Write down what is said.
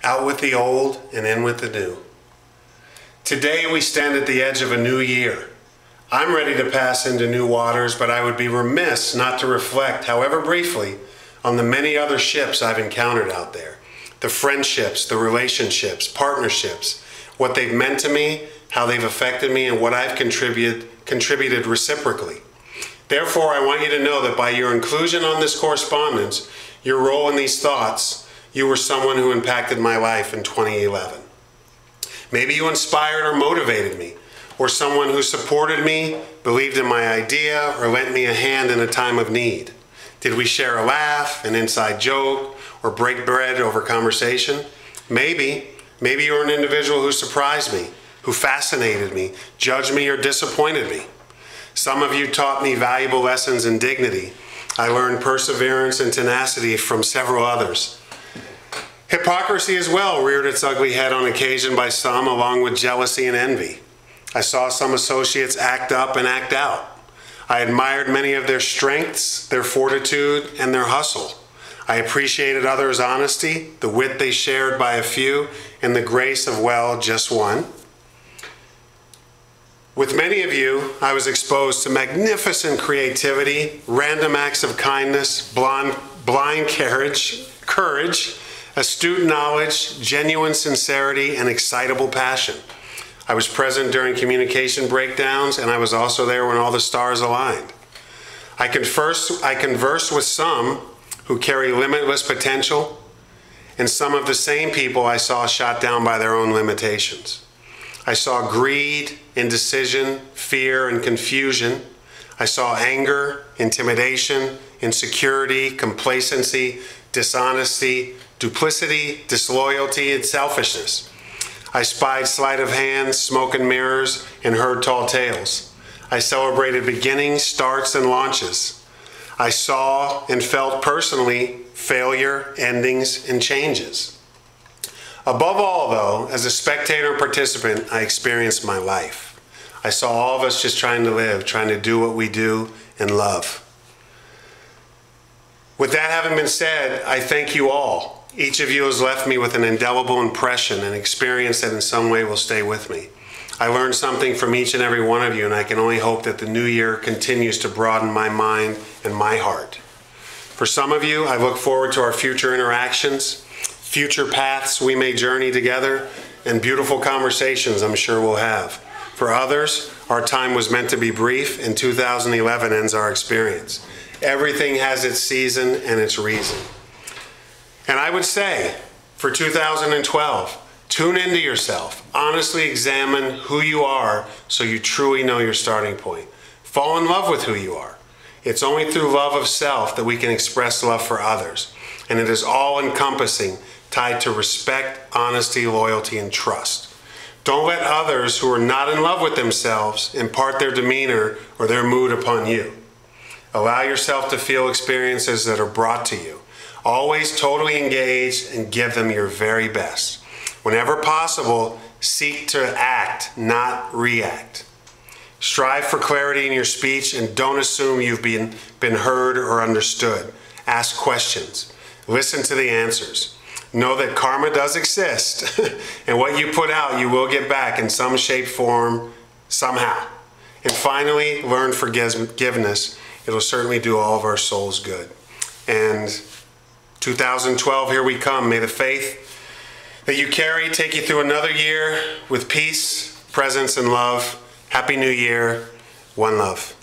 out with the old and in with the new. Today we stand at the edge of a new year. I'm ready to pass into new waters, but I would be remiss not to reflect, however briefly, on the many other ships I've encountered out there. The friendships, the relationships, partnerships, what they've meant to me, how they've affected me, and what I've contributed reciprocally. Therefore, I want you to know that by your inclusion on this correspondence, your role in these thoughts, you were someone who impacted my life in 2011. Maybe you inspired or motivated me, or someone who supported me, believed in my idea, or lent me a hand in a time of need. Did we share a laugh, an inside joke, or break bread over conversation? Maybe you're an individual who surprised me, who fascinated me, judged me, or disappointed me. Some of you taught me valuable lessons in dignity. I learned perseverance and tenacity from several others. Hypocrisy as well reared its ugly head on occasion by some, along with jealousy and envy. I saw some associates act up and act out. I admired many of their strengths, their fortitude, and their hustle. I appreciated others' honesty, the wit they shared by a few, and the grace of, well, just one. With many of you, I was exposed to magnificent creativity, random acts of kindness, blind courage, astute knowledge, genuine sincerity, and excitable passion. I was present during communication breakdowns, and I was also there when all the stars aligned. I converse with some who carry limitless potential, and some of the same people I saw shot down by their own limitations. I saw greed, indecision, fear, and confusion. I saw anger, intimidation, insecurity, complacency, dishonesty, duplicity, disloyalty, and selfishness. I spied sleight of hand, smoke and mirrors, and heard tall tales. I celebrated beginnings, starts, and launches. I saw and felt personally failure, endings, and changes. Above all, though, as a spectator and participant, I experienced my life. I saw all of us just trying to live, trying to do what we do and love. With that having been said, I thank you all. Each of you has left me with an indelible impression and experience that in some way will stay with me. I learned something from each and every one of you, and I can only hope that the new year continues to broaden my mind and my heart. For some of you, I look forward to our future interactions, future paths we may journey together, and beautiful conversations I'm sure we'll have. For others, our time was meant to be brief, and 2011 ends our experience. Everything has its season and its reason. And I would say, for 2012, tune into yourself. Honestly examine who you are so you truly know your starting point. Fall in love with who you are. It's only through love of self that we can express love for others. And it is all-encompassing, tied to respect, honesty, loyalty, and trust. Don't let others who are not in love with themselves impart their demeanor or their mood upon you. Allow yourself to feel experiences that are brought to you. Always totally engage and give them your very best. Whenever possible, seek to act, not react. Strive for clarity in your speech and don't assume you've been heard or understood. Ask questions. Listen to the answers. Know that karma does exist, and what you put out, you will get back in some shape, form, somehow. And finally, learn forgiveness. It'll certainly do all of our souls good. And 2012, here we come. May the faith that you carry take you through another year with peace, presence, and love. Happy New Year. One love.